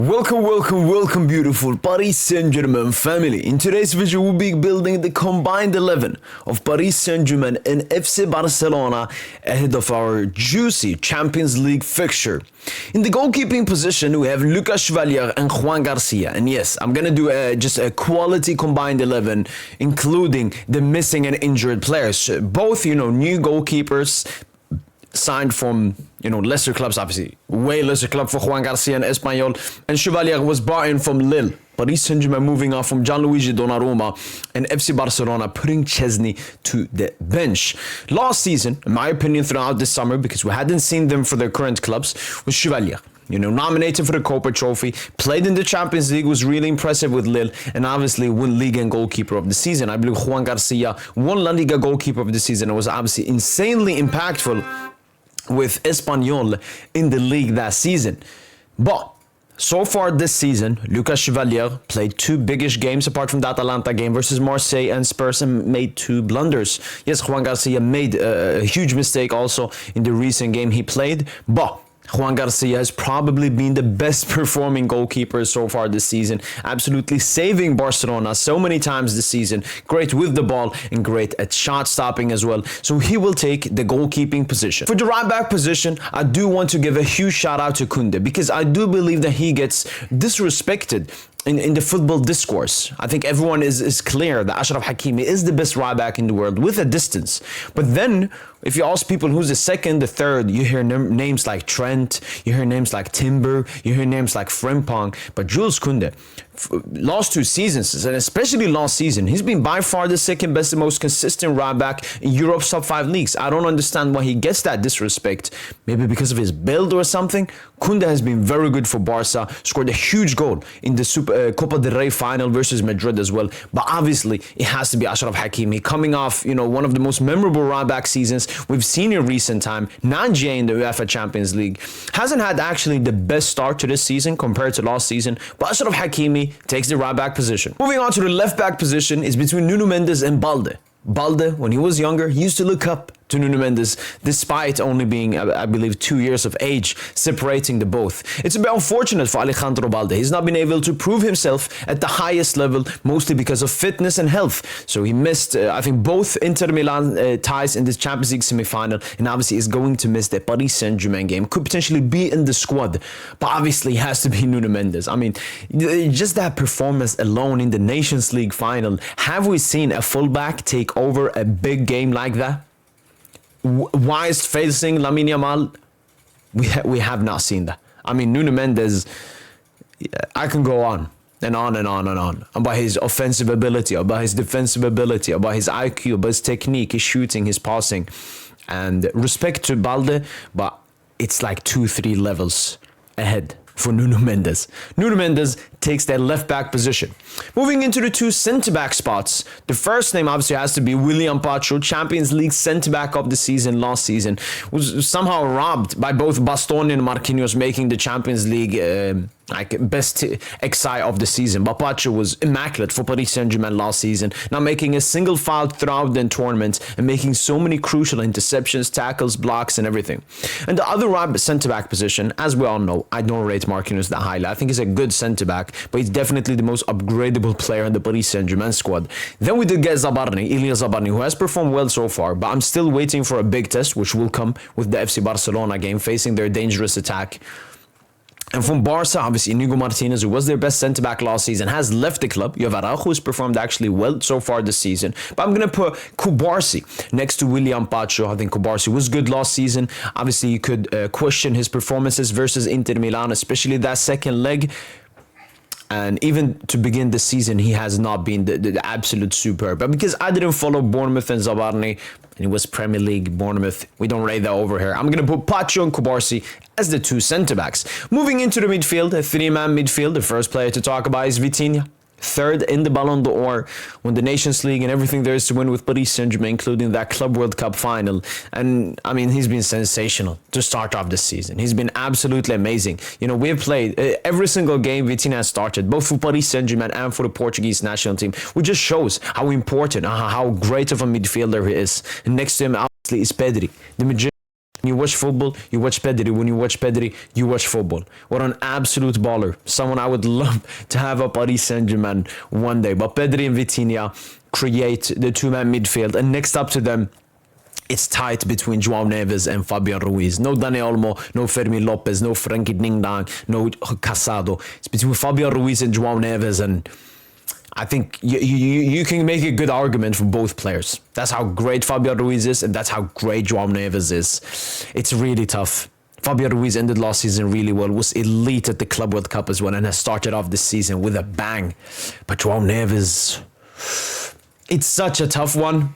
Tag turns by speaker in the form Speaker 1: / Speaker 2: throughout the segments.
Speaker 1: Welcome, beautiful Paris Saint-Germain family. In today's video, we'll be building the combined 11 of Paris Saint-Germain and FC Barcelona ahead of our juicy Champions League fixture. In the goalkeeping position, we have Lucas Chevalier and Juan Garcia. And yes, I'm gonna do just a quality combined 11, including the missing and injured players. Both, new goalkeepers, signed from lesser clubs, obviously way lesser club for Juan Garcia and Espanyol, and Chevalier was brought in from Lille. Paris Saint-Germain moving off from Gianluigi Donnarumma, and FC Barcelona putting Chesney to the bench. Last season, in my opinion, throughout this summer, because we hadn't seen them for their current clubs, was Chevalier. Nominated for the Copa Trophy, played in the Champions League, was really impressive with Lille, and obviously won League and Goalkeeper of the Season. I believe Juan Garcia won La Liga Goalkeeper of the Season and was obviously insanely impactful with Espanyol in the league that season. But so far this season, Lucas Chevalier played two biggish games apart from that Atalanta game versus Marseille and Spurs, and made two blunders. Yes, Juan Garcia made a huge mistake also in the recent game he played, but Juan Garcia has probably been the best performing goalkeeper so far this season, absolutely saving Barcelona so many times this season. Great with the ball and great at shot stopping as well. So he will take the goalkeeping position. For the right back position, I do want to give a huge shout out to Koundé, because I do believe that he gets disrespected in the football discourse. I think everyone is clear that Achraf Hakimi is the best right back in the world with a distance. But then, if you ask people who's the second, the third, you hear names like Trent, you hear names like Timber, you hear names like Frimpong. But Jules Koundé, last two seasons, and especially last season, he's been by far the second best and most consistent right back in Europe's top 5 leagues. I don't understand why he gets that disrespect. Maybe because of his build or something. Koundé has been very good for Barca, scored a huge goal in the Copa del Rey final versus Madrid as well. But obviously, it has to be Achraf Hakimi, coming off, one of the most memorable right back seasons we've seen in recent time. 9J in the UEFA Champions League. Hasn't had actually the best start to this season compared to last season, but Achraf Hakimi takes the right back position. Moving on to the left back position is between Nuno Mendes and Balde. Balde, when he was younger, he used to look up to Nuno Mendes, despite only being, I believe, 2 years of age separating the both. It's a bit unfortunate for Alejandro Balde. He's not been able to prove himself at the highest level, mostly because of fitness and health. So he missed, I think, both Inter Milan ties in the Champions League semi-final, and obviously is going to miss the Paris Saint-Germain game. Could potentially be in the squad, but obviously has to be Nuno Mendes. I mean, just that performance alone in the Nations League final. Have we seen a fullback take over a big game like that? Whilst facing Lamine Yamal, we have not seen that. I mean, Nuno Mendes, I can go on and on and on and on about his offensive ability, about his defensive ability, about his IQ, about his technique, his shooting, his passing. And respect to Balde, but it's like 2-3 levels ahead for Nuno Mendes. Nuno Mendes takes that left back position. Moving into the two centre back spots, the first name obviously has to be William Pacho, Champions League centre back of the season last season. Was somehow robbed by both Bastoni and Marquinhos, making the Champions League best XI of the season. But Pacho was immaculate for Paris Saint-Germain last season, not making a single foul throughout the tournament and making so many crucial interceptions, tackles, blocks, and everything. And the other right centre back position, as we all know, I don't rate Marquinhos that highly. I think he's a good centre back, but he's definitely the most upgradable player in the Paris Saint-Germain squad. Then we did get Ilya Zabarny, who has performed well so far, but I'm still waiting for a big test, which will come with the FC Barcelona game, facing their dangerous attack. And from Barca, obviously, Inigo Martinez, who was their best centre-back last season, has left the club. You have Araujo, who's performed actually well so far this season. But I'm going to put Cubarsí next to William Pacho. I think Cubarsí was good last season. Obviously, you could question his performances versus Inter Milan, especially that second leg. And even to begin the season, he has not been the absolute superb. But because I didn't follow Bournemouth and Zabarny, and it was Premier League Bournemouth, we don't rate that over here. I'm going to put Pacho and Cubarsí as the two centre-backs. Moving into the midfield, a 3-man midfield, the first player to talk about is Vitinha. Third in the Ballon d'Or, won the Nations League and everything there is to win with Paris Saint-Germain, including that Club World Cup final. And I mean, he's been sensational to start off this season. He's been absolutely amazing. We've played every single game Vitinha has started, both for Paris Saint-Germain and for the Portuguese national team, which just shows how important, how great of a midfielder he is. And next to him, obviously, is Pedri, the magician. When you watch football, you watch Pedri. When you watch Pedri, you watch football. What an absolute baller. Someone I would love to have at Paris Saint-Germain one day. But Pedri and Vitinha create the two-man midfield. And next up to them, it's tight between João Neves and Fabian Ruiz. No Dani Olmo, no Fermin Lopez, no Frankie Ding-Dong, no Casado. It's between Fabian Ruiz and João Neves, and I think you can make a good argument for both players. That's how great Fabian Ruiz is, and that's how great João Neves is. It's really tough. Fabian Ruiz ended last season really well, was elite at the Club World Cup as well, and has started off this season with a bang. But João Neves, it's such a tough one.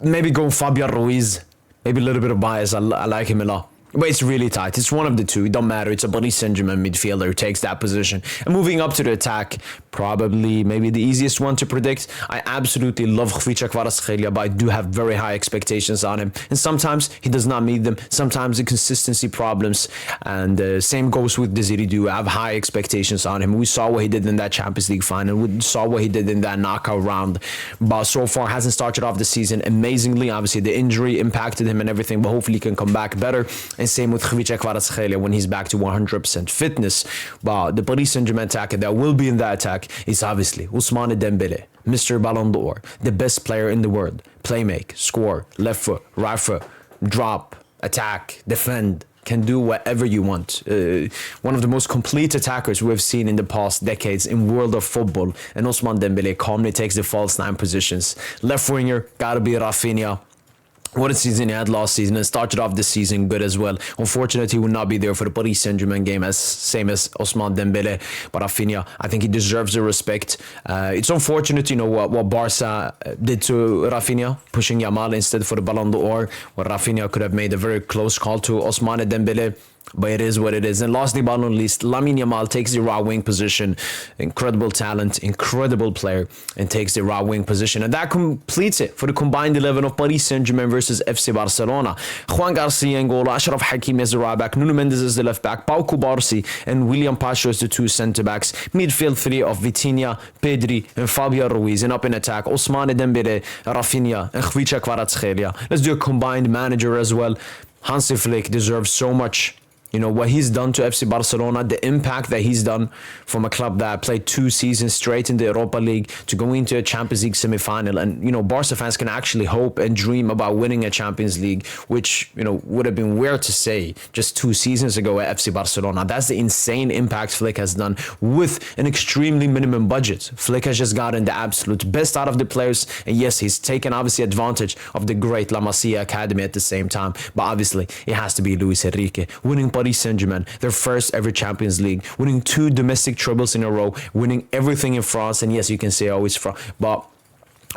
Speaker 1: Maybe go Fabian Ruiz. Maybe a little bit of bias. I like him a lot. But it's really tight. It's one of the two. It don't matter. It's a Paris Saint-Germain midfielder who takes that position. And moving up to the attack, probably maybe the easiest one to predict. I absolutely love Khvicha Kvaratskhelia, but I do have very high expectations on him. And sometimes he does not meet them. Sometimes the consistency problems. And same goes with Desiree Dou. I have high expectations on him. We saw what he did in that Champions League final. We saw what he did in that knockout round. But so far hasn't started off the season amazingly. Obviously the injury impacted him and everything, but hopefully he can come back better. And same with Khvicha Kvaratskhelia when he's back to 100% fitness. But the Paris Saint-Germain attacker that will be in that attack is obviously Ousmane Dembele, Mr. Ballon d'Or, the best player in the world. Playmake, score, left foot, right foot, drop, attack, defend. Can do whatever you want. One of the most complete attackers we've seen in the past decades in world of football. And Ousmane Dembele calmly takes the false nine positions. Left winger, gotta be Rafinha. What a season he had last season, and started off this season good as well. Unfortunately, he will not be there for the Paris Saint-Germain game, same as Ousmane Dembele. But Rafinha, I think he deserves the respect. It's unfortunate, what Barca did to Rafinha, pushing Yamal instead for the Ballon d'Or. Where Rafinha could have made a very close call to Ousmane Dembele. But it is what it is. And lastly but not least, Lamine Yamal takes the right wing position. Incredible talent, incredible player, and takes the right wing position. And that completes it for the combined 11 of Paris Saint-Germain versus FC Barcelona. Juan Garcia in goal, Ashraf Hakimi as the right back, Nuno Mendes as the left back, Pau Cubarsí and William Pacho as the two centre backs. Midfield three of Vitinha, Pedri and Fabian Ruiz. And up in attack, Ousmane Dembele, Rafinha and Khvicha Kvaratskhelia. Let's do a combined manager as well. Hansi Flick deserves so much. What he's done to FC Barcelona, the impact that he's done from a club that played 2 seasons straight in the Europa League to go into a Champions League semi-final. And, Barca fans can actually hope and dream about winning a Champions League, which, would have been weird to say just 2 seasons ago at FC Barcelona. That's the insane impact Flick has done with an extremely minimum budget. Flick has just gotten the absolute best out of the players. And yes, he's taken obviously advantage of the great La Masia Academy at the same time. But obviously, it has to be Luis Enrique winning Paris Saint-Germain, their first ever Champions League, winning 2 domestic trebles in a row, winning everything in France. And yes, you can say, it's France, but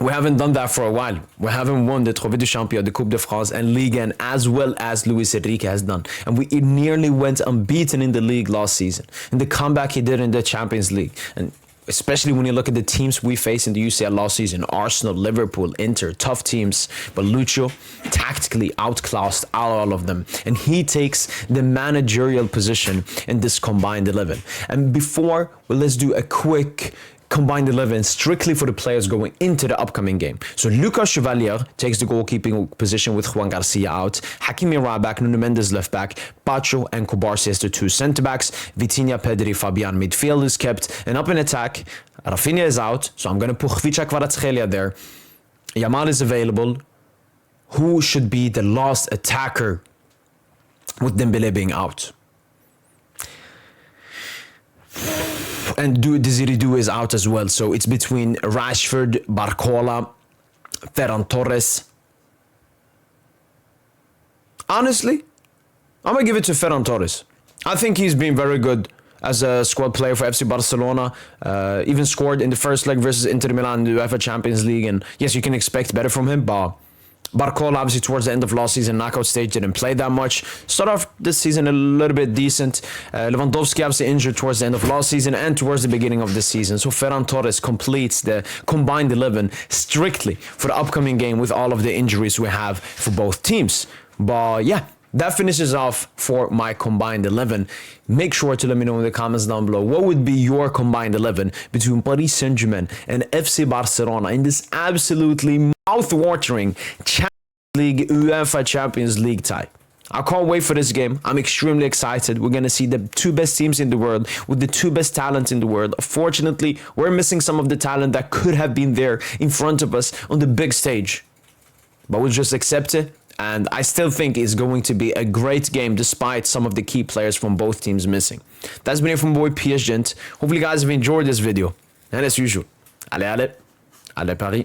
Speaker 1: we haven't done that for a while. We haven't won the Trophée du Champion, the Coupe de France and Ligue 1 as well as Luis Enrique has done. And we nearly went unbeaten in the league last season. And the comeback he did in the Champions League. And especially when you look at the teams we faced in the UCL last season, Arsenal, Liverpool, Inter, tough teams. But Lucho tactically outclassed all of them. And he takes the managerial position in this combined 11. And before, let's do a quick combined 11 strictly for the players going into the upcoming game. So Lucas Chevalier takes the goalkeeping position with Juan Garcia out, Hakimi right back, Nuno Mendes left back, Pacho and Cubarsí as the two centre backs, Vitinha, Pedri, Fabian midfield is kept, and up in attack, Rafinha is out, so I'm going to put Khvicha Kvaratskhelia there. Yamal is available. Who should be the last attacker with Dembele being out? And Desiree Dou is out as well. So it's between Rashford, Barcola, Ferran Torres. Honestly, I'm going to give it to Ferran Torres. I think he's been very good as a squad player for FC Barcelona. Even scored in the first leg versus Inter Milan in the UEFA Champions League. And yes, you can expect better from him, but Barcola, obviously, towards the end of last season, knockout stage, didn't play that much. Start off this season a little bit decent. Lewandowski, obviously, injured towards the end of last season and towards the beginning of this season. So Ferran Torres completes the combined 11 strictly for the upcoming game with all of the injuries we have for both teams. But yeah, that finishes off for my combined 11. Make sure to let me know in the comments down below what would be your combined 11 between Paris Saint-Germain and FC Barcelona in this absolutely mouth-watering League, UEFA Champions League tie. I can't wait for this game. I'm extremely excited. We're going to see the two best teams in the world with the two best talents in the world. Fortunately, we're missing some of the talent that could have been there in front of us on the big stage. But we'll just accept it. And I still think it's going to be a great game despite some of the key players from both teams missing. That's been it from boy PSG. Hopefully you guys have enjoyed this video. And as usual, allez, allez, allez Paris.